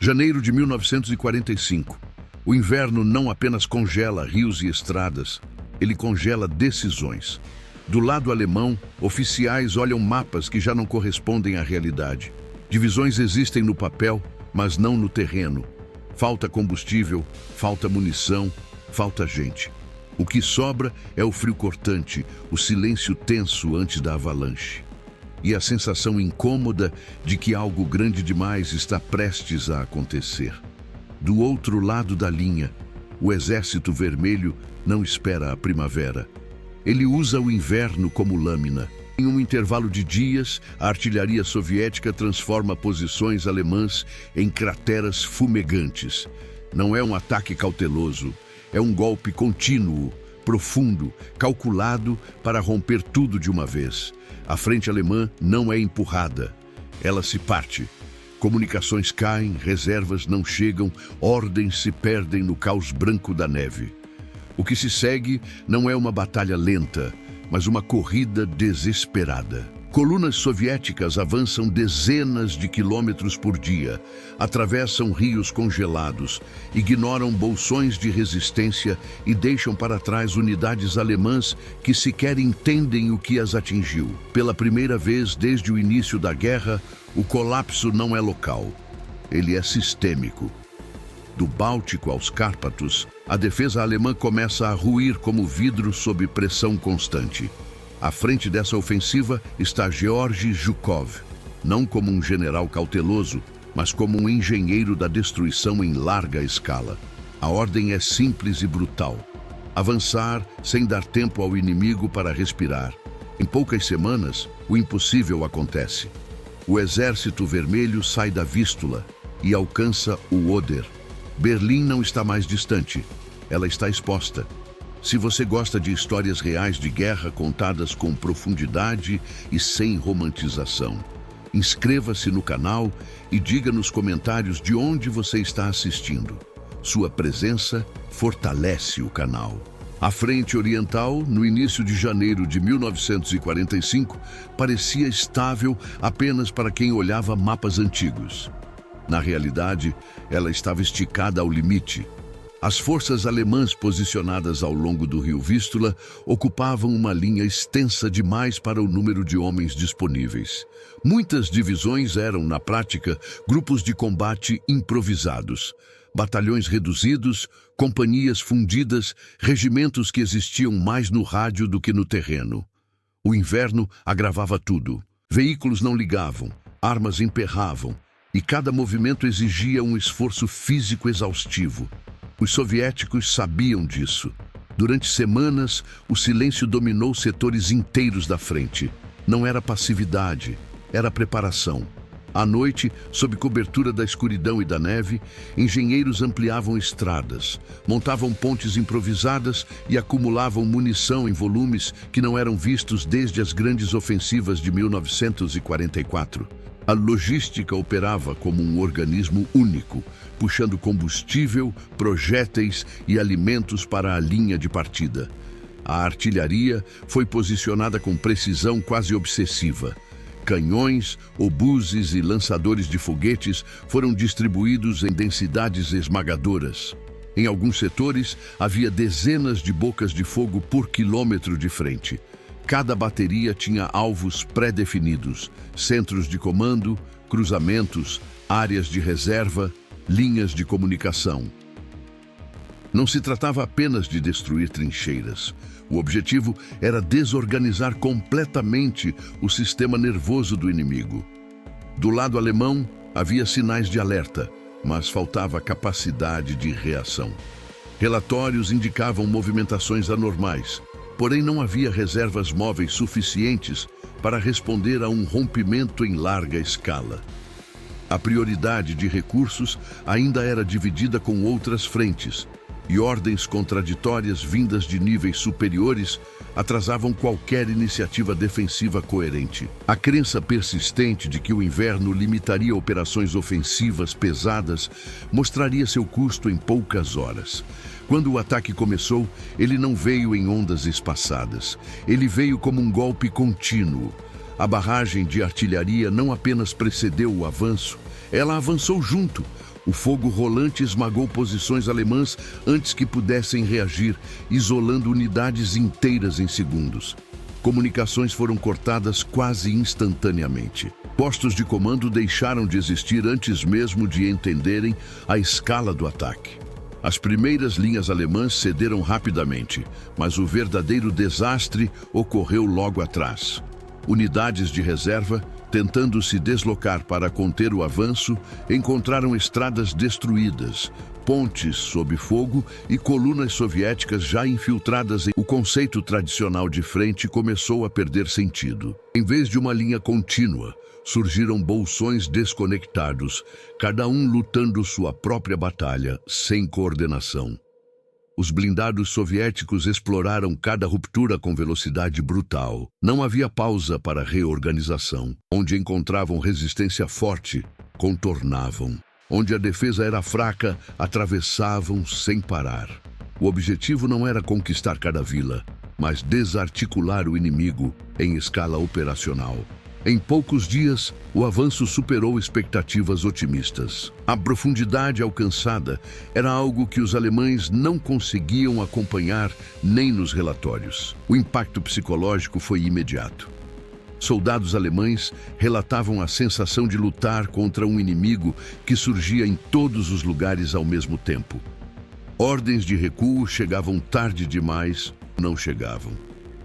Janeiro de 1945. O inverno não apenas congela rios e estradas, ele congela decisões. Do lado alemão, oficiais olham mapas que já não correspondem à realidade. Divisões existem no papel, mas não no terreno. Falta combustível, falta munição, falta gente. O que sobra é o frio cortante, o silêncio tenso antes da avalanche. E a sensação incômoda de que algo grande demais está prestes a acontecer. Do outro lado da linha, o Exército Vermelho não espera a primavera. Ele usa o inverno como lâmina. Em um intervalo de dias, a artilharia soviética transforma posições alemãs em crateras fumegantes. Não é um ataque cauteloso, é um golpe contínuo, profundo, calculado para romper tudo de uma vez. A frente alemã não é empurrada, ela se parte. Comunicações caem, reservas não chegam, ordens se perdem no caos branco da neve. O que se segue não é uma batalha lenta, mas uma corrida desesperada. Colunas soviéticas avançam dezenas de quilômetros por dia, atravessam rios congelados, ignoram bolsões de resistência e deixam para trás unidades alemãs que sequer entendem o que as atingiu. Pela primeira vez desde o início da guerra, o colapso não é local, ele é sistêmico. Do Báltico aos Cárpatos, a defesa alemã começa a ruir como vidro sob pressão constante. À frente dessa ofensiva está Georgy Zhukov, não como um general cauteloso, mas como um engenheiro da destruição em larga escala. A ordem é simples e brutal. Avançar sem dar tempo ao inimigo para respirar. Em poucas semanas, o impossível acontece. O Exército Vermelho sai da Vístula e alcança o Oder. Berlim não está mais distante, ela está exposta. Se você gosta de histórias reais de guerra contadas com profundidade e sem romantização, inscreva-se no canal e diga nos comentários de onde você está assistindo. Sua presença fortalece o canal. A frente oriental, no início de janeiro de 1945, parecia estável apenas para quem olhava mapas antigos. Na realidade, ela estava esticada ao limite. As forças alemãs posicionadas ao longo do rio Vístula ocupavam uma linha extensa demais para o número de homens disponíveis. Muitas divisões eram, na prática, grupos de combate improvisados. Batalhões reduzidos, companhias fundidas, regimentos que existiam mais no rádio do que no terreno. O inverno agravava tudo. Veículos não ligavam, armas emperravam, e cada movimento exigia um esforço físico exaustivo. Os soviéticos sabiam disso. Durante semanas, o silêncio dominou setores inteiros da frente. Não era passividade, era preparação. À noite, sob cobertura da escuridão e da neve, engenheiros ampliavam estradas, montavam pontes improvisadas e acumulavam munição em volumes que não eram vistos desde as grandes ofensivas de 1944. A logística operava como um organismo único, puxando combustível, projéteis e alimentos para a linha de partida. A artilharia foi posicionada com precisão quase obsessiva. Canhões, obuses e lançadores de foguetes foram distribuídos em densidades esmagadoras. Em alguns setores, havia dezenas de bocas de fogo por quilômetro de frente. Cada bateria tinha alvos pré-definidos, centros de comando, cruzamentos, áreas de reserva, linhas de comunicação. Não se tratava apenas de destruir trincheiras. O objetivo era desorganizar completamente o sistema nervoso do inimigo. Do lado alemão, havia sinais de alerta, mas faltava capacidade de reação. Relatórios indicavam movimentações anormais, porém não havia reservas móveis suficientes para responder a um rompimento em larga escala. A prioridade de recursos ainda era dividida com outras frentes, e ordens contraditórias vindas de níveis superiores atrasavam qualquer iniciativa defensiva coerente. A crença persistente de que o inverno limitaria operações ofensivas pesadas mostraria seu custo em poucas horas. Quando o ataque começou, ele não veio em ondas espaçadas. Ele veio como um golpe contínuo. A barragem de artilharia não apenas precedeu o avanço, ela avançou junto. O fogo rolante esmagou posições alemãs antes que pudessem reagir, isolando unidades inteiras em segundos. Comunicações foram cortadas quase instantaneamente. Postos de comando deixaram de existir antes mesmo de entenderem a escala do ataque. As primeiras linhas alemãs cederam rapidamente, mas o verdadeiro desastre ocorreu logo atrás. Unidades de reserva, tentando se deslocar para conter o avanço, encontraram estradas destruídas, pontes sob fogo e colunas soviéticas já infiltradas. O conceito tradicional de frente começou a perder sentido. Em vez de uma linha contínua, surgiram bolsões desconectados, cada um lutando sua própria batalha, sem coordenação. Os blindados soviéticos exploraram cada ruptura com velocidade brutal. Não havia pausa para reorganização. Onde encontravam resistência forte, contornavam. Onde a defesa era fraca, atravessavam sem parar. O objetivo não era conquistar cada vila, mas desarticular o inimigo em escala operacional. Em poucos dias, o avanço superou expectativas otimistas. A profundidade alcançada era algo que os alemães não conseguiam acompanhar nem nos relatórios. O impacto psicológico foi imediato. Soldados alemães relatavam a sensação de lutar contra um inimigo que surgia em todos os lugares ao mesmo tempo. Ordens de recuo chegavam tarde demais, não chegavam.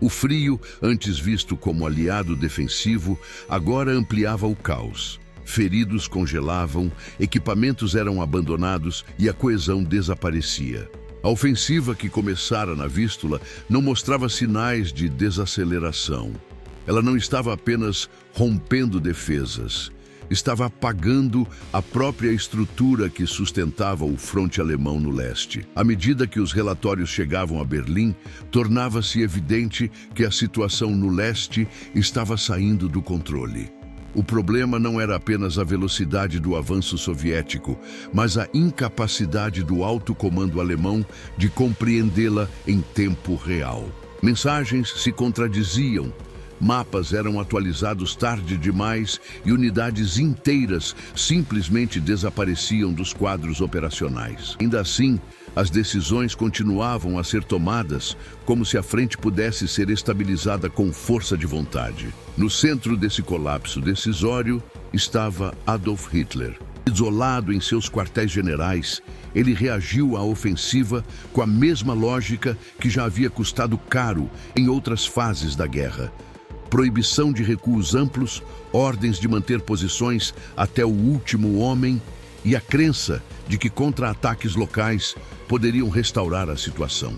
O frio, antes visto como aliado defensivo, agora ampliava o caos. Feridos congelavam, equipamentos eram abandonados e a coesão desaparecia. A ofensiva que começara na Vístula não mostrava sinais de desaceleração. Ela não estava apenas rompendo defesas, estava apagando a própria estrutura que sustentava o fronte alemão no leste. À medida que os relatórios chegavam a Berlim, tornava-se evidente que a situação no leste estava saindo do controle. O problema não era apenas a velocidade do avanço soviético, mas a incapacidade do alto comando alemão de compreendê-la em tempo real. Mensagens se contradiziam. Mapas eram atualizados tarde demais e unidades inteiras simplesmente desapareciam dos quadros operacionais. Ainda assim, as decisões continuavam a ser tomadas como se a frente pudesse ser estabilizada com força de vontade. No centro desse colapso decisório estava Adolf Hitler. Isolado em seus quartéis generais, ele reagiu à ofensiva com a mesma lógica que já havia custado caro em outras fases da guerra. Proibição de recuos amplos, ordens de manter posições até o último homem e a crença de que contra-ataques locais poderiam restaurar a situação.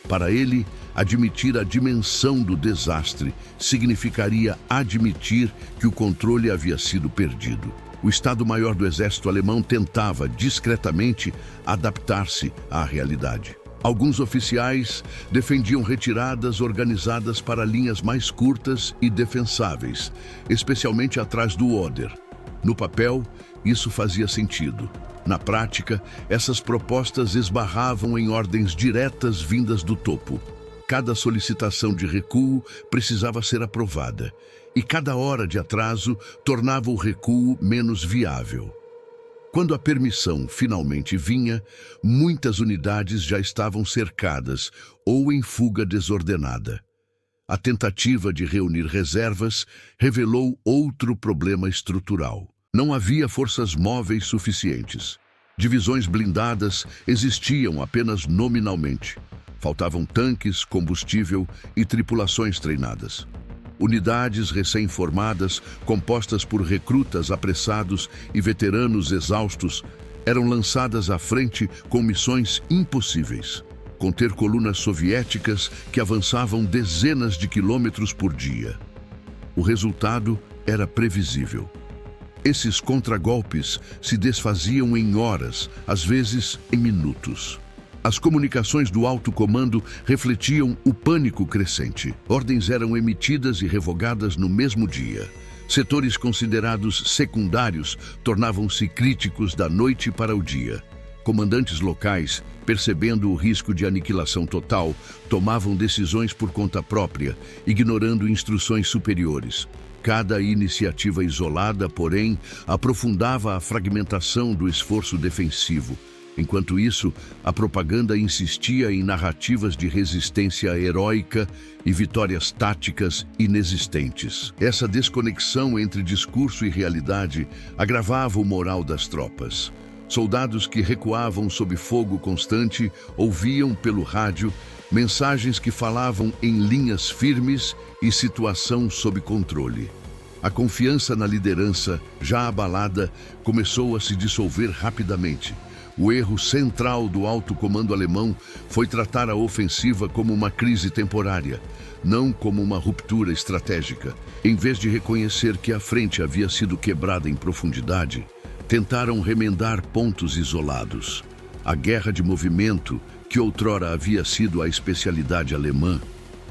Para ele, admitir a dimensão do desastre significaria admitir que o controle havia sido perdido. O Estado-Maior do Exército Alemão tentava, discretamente, adaptar-se à realidade. Alguns oficiais defendiam retiradas organizadas para linhas mais curtas e defensáveis, especialmente atrás do Oder. No papel, isso fazia sentido. Na prática, essas propostas esbarravam em ordens diretas vindas do topo. Cada solicitação de recuo precisava ser aprovada, e cada hora de atraso tornava o recuo menos viável. Quando a permissão finalmente vinha, muitas unidades já estavam cercadas ou em fuga desordenada. A tentativa de reunir reservas revelou outro problema estrutural. Não havia forças móveis suficientes. Divisões blindadas existiam apenas nominalmente. Faltavam tanques, combustível e tripulações treinadas. Unidades recém-formadas, compostas por recrutas apressados e veteranos exaustos, eram lançadas à frente com missões impossíveis. Conter colunas soviéticas que avançavam dezenas de quilômetros por dia. O resultado era previsível. Esses contragolpes se desfaziam em horas, às vezes em minutos. As comunicações do alto comando refletiam o pânico crescente. Ordens eram emitidas e revogadas no mesmo dia. Setores considerados secundários tornavam-se críticos da noite para o dia. Comandantes locais, percebendo o risco de aniquilação total, tomavam decisões por conta própria, ignorando instruções superiores. Cada iniciativa isolada, porém, aprofundava a fragmentação do esforço defensivo. Enquanto isso, a propaganda insistia em narrativas de resistência heróica e vitórias táticas inexistentes. Essa desconexão entre discurso e realidade agravava o moral das tropas. Soldados que recuavam sob fogo constante ouviam pelo rádio mensagens que falavam em linhas firmes e situação sob controle. A confiança na liderança, já abalada, começou a se dissolver rapidamente. O erro central do alto comando alemão foi tratar a ofensiva como uma crise temporária, não como uma ruptura estratégica. Em vez de reconhecer que a frente havia sido quebrada em profundidade, tentaram remendar pontos isolados. A guerra de movimento, que outrora havia sido a especialidade alemã,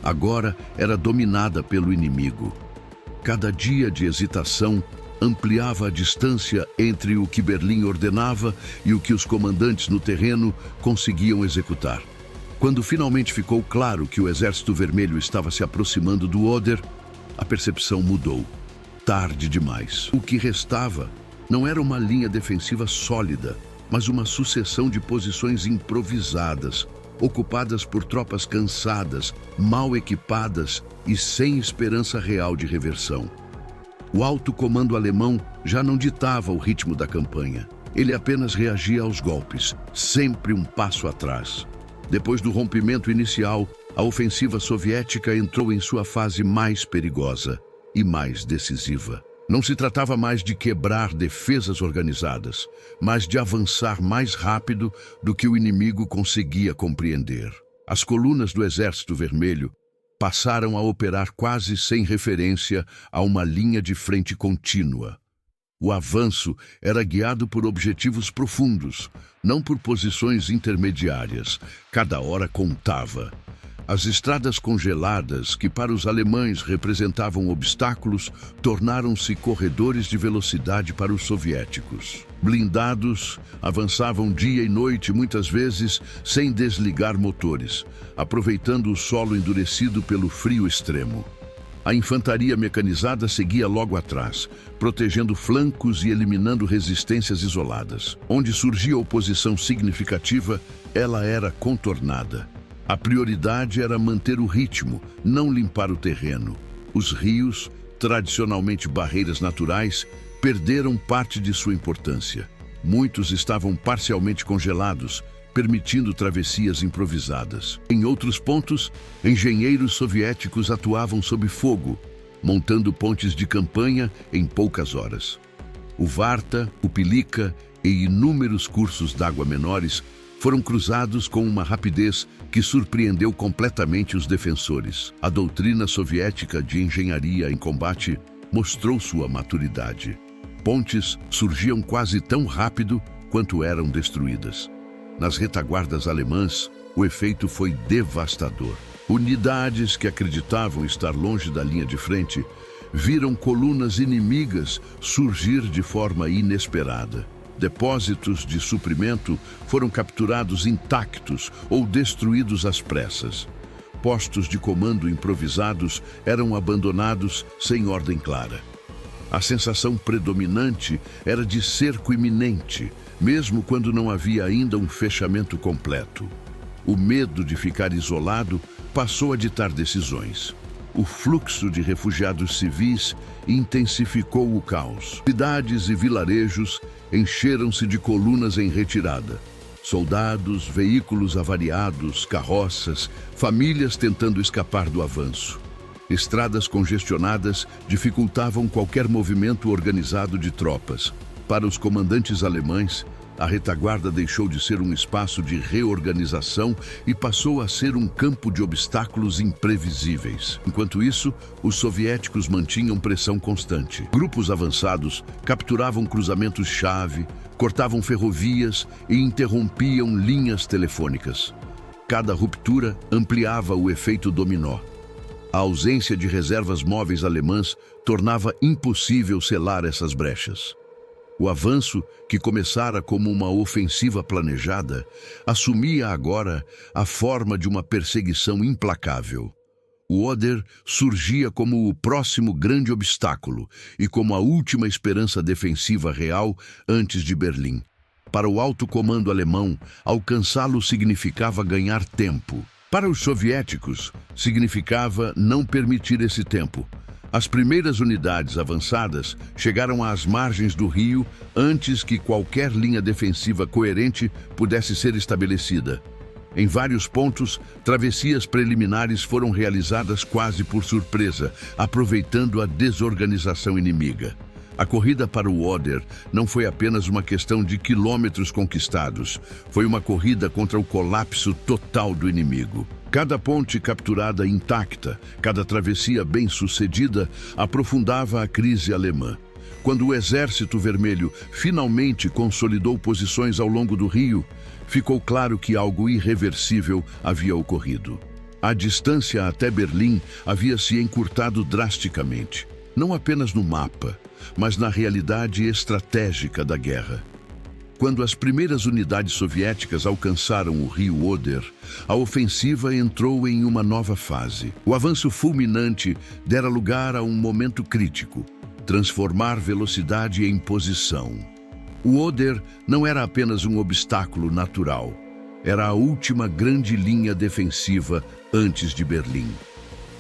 agora era dominada pelo inimigo. Cada dia de hesitação ampliava a distância entre o que Berlim ordenava e o que os comandantes no terreno conseguiam executar. Quando finalmente ficou claro que o Exército Vermelho estava se aproximando do Oder, a percepção mudou. Tarde demais. O que restava não era uma linha defensiva sólida, mas uma sucessão de posições improvisadas, ocupadas por tropas cansadas, mal equipadas e sem esperança real de reversão. O alto comando alemão já não ditava o ritmo da campanha. Ele apenas reagia aos golpes, sempre um passo atrás. Depois do rompimento inicial, a ofensiva soviética entrou em sua fase mais perigosa e mais decisiva. Não se tratava mais de quebrar defesas organizadas, mas de avançar mais rápido do que o inimigo conseguia compreender. As colunas do Exército Vermelho passaram a operar quase sem referência a uma linha de frente contínua. O avanço era guiado por objetivos profundos, não por posições intermediárias. Cada hora contava. As estradas congeladas, que para os alemães representavam obstáculos, tornaram-se corredores de velocidade para os soviéticos. Blindados, avançavam dia e noite, muitas vezes sem desligar motores, aproveitando o solo endurecido pelo frio extremo. A infantaria mecanizada seguia logo atrás, protegendo flancos e eliminando resistências isoladas. Onde surgia oposição significativa, ela era contornada. A prioridade era manter o ritmo, não limpar o terreno. Os rios, tradicionalmente barreiras naturais, perderam parte de sua importância. Muitos estavam parcialmente congelados, permitindo travessias improvisadas. Em outros pontos, engenheiros soviéticos atuavam sob fogo, montando pontes de campanha em poucas horas. O Varta, o Pilika e inúmeros cursos d'água menores foram cruzados com uma rapidez que surpreendeu completamente os defensores. A doutrina soviética de engenharia em combate mostrou sua maturidade. Pontes surgiam quase tão rápido quanto eram destruídas. Nas retaguardas alemãs, o efeito foi devastador. Unidades que acreditavam estar longe da linha de frente viram colunas inimigas surgir de forma inesperada. Depósitos de suprimento foram capturados intactos ou destruídos às pressas. Postos de comando improvisados eram abandonados sem ordem clara. A sensação predominante era de cerco iminente, mesmo quando não havia ainda um fechamento completo. O medo de ficar isolado passou a ditar decisões. O fluxo de refugiados civis intensificou o caos. Cidades e vilarejos encheram-se de colunas em retirada. Soldados, veículos avariados, carroças, famílias tentando escapar do avanço. Estradas congestionadas dificultavam qualquer movimento organizado de tropas. Para os comandantes alemães, a retaguarda deixou de ser um espaço de reorganização e passou a ser um campo de obstáculos imprevisíveis. Enquanto isso, os soviéticos mantinham pressão constante. Grupos avançados capturavam cruzamentos-chave, cortavam ferrovias e interrompiam linhas telefônicas. Cada ruptura ampliava o efeito dominó. A ausência de reservas móveis alemãs tornava impossível selar essas brechas. O avanço, que começara como uma ofensiva planejada, assumia agora a forma de uma perseguição implacável. O Oder surgia como o próximo grande obstáculo e como a última esperança defensiva real antes de Berlim. Para o alto comando alemão, alcançá-lo significava ganhar tempo. Para os soviéticos, significava não permitir esse tempo. As primeiras unidades avançadas chegaram às margens do rio antes que qualquer linha defensiva coerente pudesse ser estabelecida. Em vários pontos, travessias preliminares foram realizadas quase por surpresa, aproveitando a desorganização inimiga. A corrida para o Oder não foi apenas uma questão de quilômetros conquistados, foi uma corrida contra o colapso total do inimigo. Cada ponte capturada intacta, cada travessia bem-sucedida, aprofundava a crise alemã. Quando o Exército Vermelho finalmente consolidou posições ao longo do rio, ficou claro que algo irreversível havia ocorrido. A distância até Berlim havia se encurtado drasticamente, não apenas no mapa, mas na realidade estratégica da guerra. Quando as primeiras unidades soviéticas alcançaram o rio Oder, a ofensiva entrou em uma nova fase. O avanço fulminante dera lugar a um momento crítico: transformar velocidade em posição. O Oder não era apenas um obstáculo natural, era a última grande linha defensiva antes de Berlim.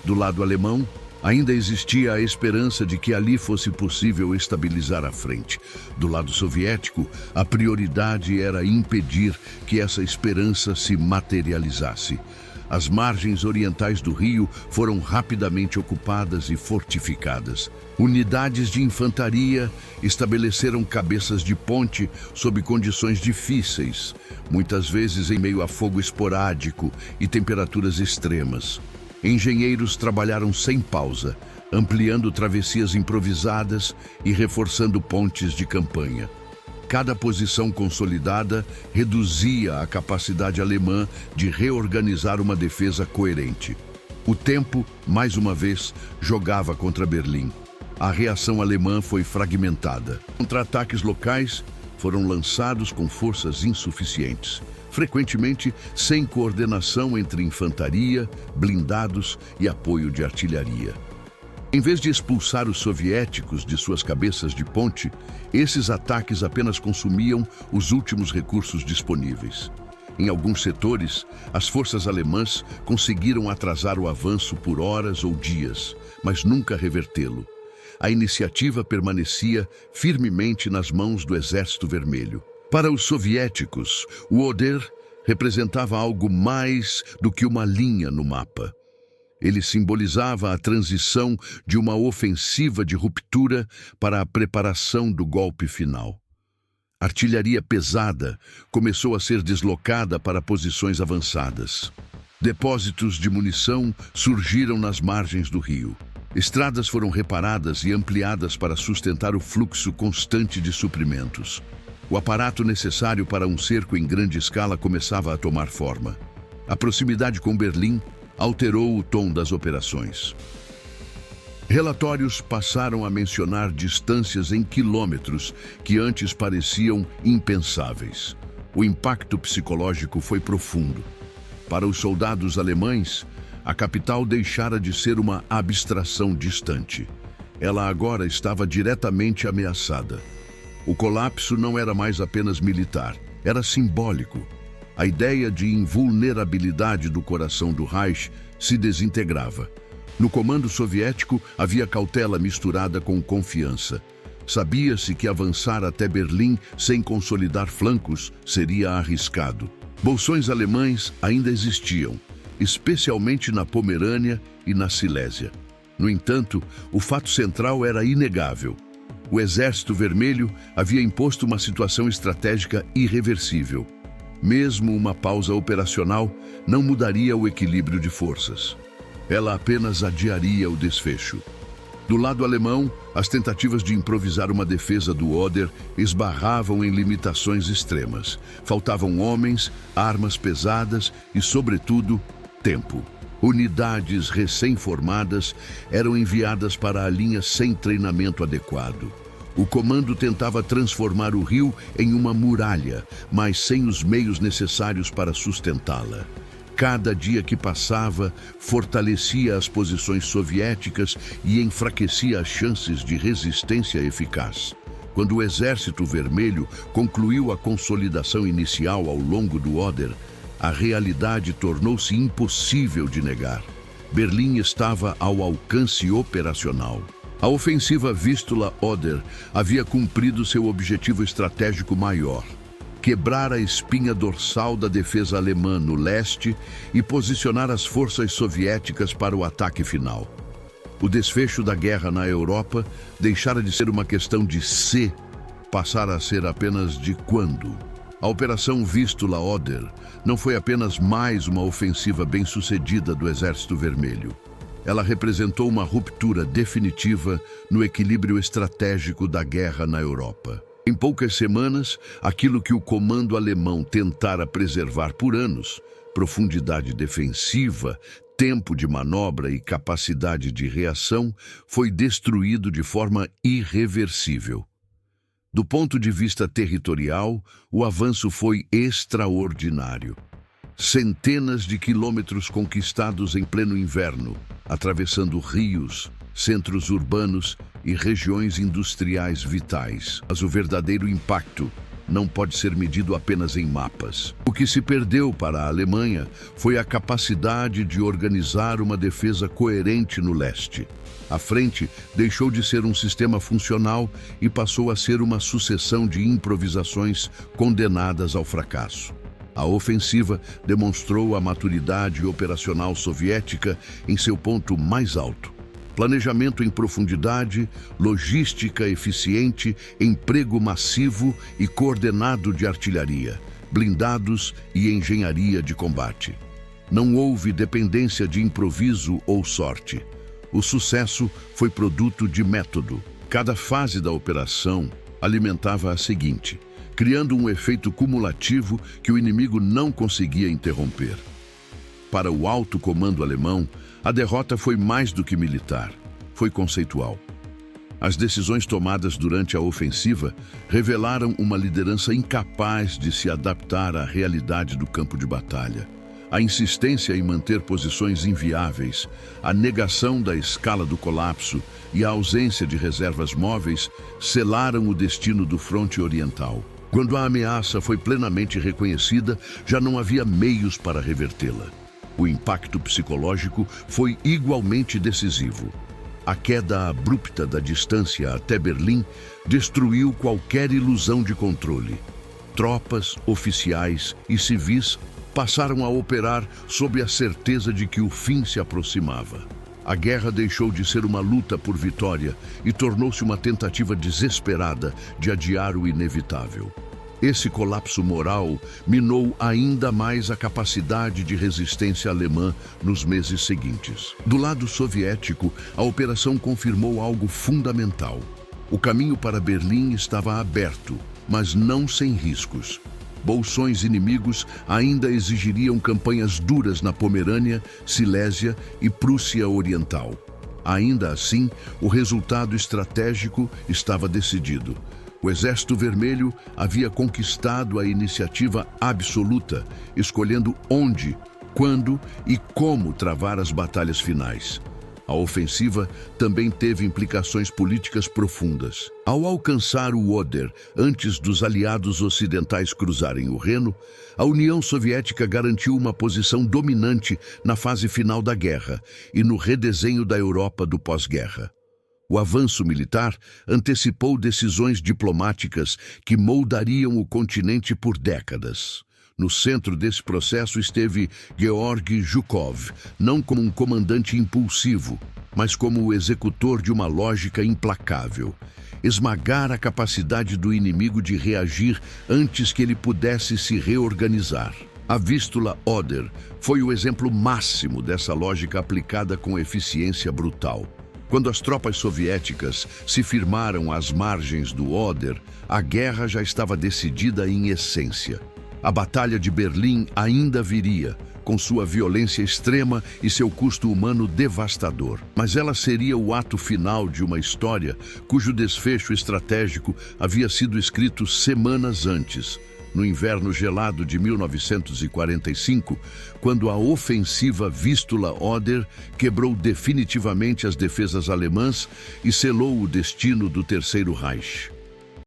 Do lado alemão, ainda existia a esperança de que ali fosse possível estabilizar a frente. Do lado soviético, a prioridade era impedir que essa esperança se materializasse. As margens orientais do rio foram rapidamente ocupadas e fortificadas. Unidades de infantaria estabeleceram cabeças de ponte sob condições difíceis, muitas vezes em meio a fogo esporádico e temperaturas extremas. Engenheiros trabalharam sem pausa, ampliando travessias improvisadas e reforçando pontes de campanha. Cada posição consolidada reduzia a capacidade alemã de reorganizar uma defesa coerente. O tempo, mais uma vez, jogava contra Berlim. A reação alemã foi fragmentada. Contra-ataques locais foram lançados com forças insuficientes, frequentemente sem coordenação entre infantaria, blindados e apoio de artilharia. Em vez de expulsar os soviéticos de suas cabeças de ponte, esses ataques apenas consumiam os últimos recursos disponíveis. Em alguns setores, as forças alemãs conseguiram atrasar o avanço por horas ou dias, mas nunca revertê-lo. A iniciativa permanecia firmemente nas mãos do Exército Vermelho. Para os soviéticos, o Oder representava algo mais do que uma linha no mapa. Ele simbolizava a transição de uma ofensiva de ruptura para a preparação do golpe final. Artilharia pesada começou a ser deslocada para posições avançadas. Depósitos de munição surgiram nas margens do rio. Estradas foram reparadas e ampliadas para sustentar o fluxo constante de suprimentos. O aparato necessário para um cerco em grande escala começava a tomar forma. A proximidade com Berlim alterou o tom das operações. Relatórios passaram a mencionar distâncias em quilômetros que antes pareciam impensáveis. O impacto psicológico foi profundo. Para os soldados alemães, a capital deixara de ser uma abstração distante. Ela agora estava diretamente ameaçada. O colapso não era mais apenas militar, era simbólico. A ideia de invulnerabilidade do coração do Reich se desintegrava. No comando soviético havia cautela misturada com confiança. Sabia-se que avançar até Berlim sem consolidar flancos seria arriscado. Bolsões alemães ainda existiam, especialmente na Pomerânia e na Silésia. No entanto, o fato central era inegável. O Exército Vermelho havia imposto uma situação estratégica irreversível. Mesmo uma pausa operacional não mudaria o equilíbrio de forças. Ela apenas adiaria o desfecho. Do lado alemão, as tentativas de improvisar uma defesa do Oder esbarravam em limitações extremas. Faltavam homens, armas pesadas e, sobretudo, tempo. Unidades recém-formadas eram enviadas para a linha sem treinamento adequado. O comando tentava transformar o rio em uma muralha, mas sem os meios necessários para sustentá-la. Cada dia que passava, fortalecia as posições soviéticas e enfraquecia as chances de resistência eficaz. Quando o Exército Vermelho concluiu a consolidação inicial ao longo do Oder, a realidade tornou-se impossível de negar. Berlim estava ao alcance operacional. A ofensiva Vístula-Oder havia cumprido seu objetivo estratégico maior: quebrar a espinha dorsal da defesa alemã no leste e posicionar as forças soviéticas para o ataque final. O desfecho da guerra na Europa deixara de ser uma questão de se, passara a ser apenas de quando. A Operação Vístula-Oder não foi apenas mais uma ofensiva bem-sucedida do Exército Vermelho. Ela representou uma ruptura definitiva no equilíbrio estratégico da guerra na Europa. Em poucas semanas, aquilo que o comando alemão tentara preservar por anos, profundidade defensiva, tempo de manobra e capacidade de reação, foi destruído de forma irreversível. Do ponto de vista territorial, o avanço foi extraordinário. Centenas de quilômetros conquistados em pleno inverno, atravessando rios, centros urbanos e regiões industriais vitais. Mas o verdadeiro impacto não pode ser medido apenas em mapas. O que se perdeu para a Alemanha foi a capacidade de organizar uma defesa coerente no leste. A frente deixou de ser um sistema funcional e passou a ser uma sucessão de improvisações condenadas ao fracasso. A ofensiva demonstrou a maturidade operacional soviética em seu ponto mais alto. Planejamento em profundidade, logística eficiente, emprego massivo e coordenado de artilharia, blindados e engenharia de combate. Não houve dependência de improviso ou sorte. O sucesso foi produto de método. Cada fase da operação alimentava a seguinte, criando um efeito cumulativo que o inimigo não conseguia interromper. Para o alto comando alemão, a derrota foi mais do que militar, foi conceitual. As decisões tomadas durante a ofensiva revelaram uma liderança incapaz de se adaptar à realidade do campo de batalha. A insistência em manter posições inviáveis, a negação da escala do colapso e a ausência de reservas móveis selaram o destino do fronte oriental. Quando a ameaça foi plenamente reconhecida, já não havia meios para revertê-la. O impacto psicológico foi igualmente decisivo. A queda abrupta da distância até Berlim destruiu qualquer ilusão de controle. Tropas, oficiais e civis passaram a operar sob a certeza de que o fim se aproximava. A guerra deixou de ser uma luta por vitória e tornou-se uma tentativa desesperada de adiar o inevitável. Esse colapso moral minou ainda mais a capacidade de resistência alemã nos meses seguintes. Do lado soviético, a operação confirmou algo fundamental. O caminho para Berlim estava aberto, mas não sem riscos. Bolsões inimigos ainda exigiriam campanhas duras na Pomerânia, Silésia e Prússia Oriental. Ainda assim, o resultado estratégico estava decidido. O Exército Vermelho havia conquistado a iniciativa absoluta, escolhendo onde, quando e como travar as batalhas finais. A ofensiva também teve implicações políticas profundas. Ao alcançar o Oder, antes dos aliados ocidentais cruzarem o Reno, a União Soviética garantiu uma posição dominante na fase final da guerra e no redesenho da Europa do pós-guerra. O avanço militar antecipou decisões diplomáticas que moldariam o continente por décadas. No centro desse processo esteve Georgy Zhukov, não como um comandante impulsivo, mas como o executor de uma lógica implacável. Esmagar a capacidade do inimigo de reagir antes que ele pudesse se reorganizar. A Vístula Oder foi o exemplo máximo dessa lógica aplicada com eficiência brutal. Quando as tropas soviéticas se firmaram às margens do Oder, a guerra já estava decidida em essência. A Batalha de Berlim ainda viria, com sua violência extrema e seu custo humano devastador. Mas ela seria o ato final de uma história cujo desfecho estratégico havia sido escrito semanas antes, no inverno gelado de 1945, quando a ofensiva Vistula-Oder quebrou definitivamente as defesas alemãs e selou o destino do Terceiro Reich.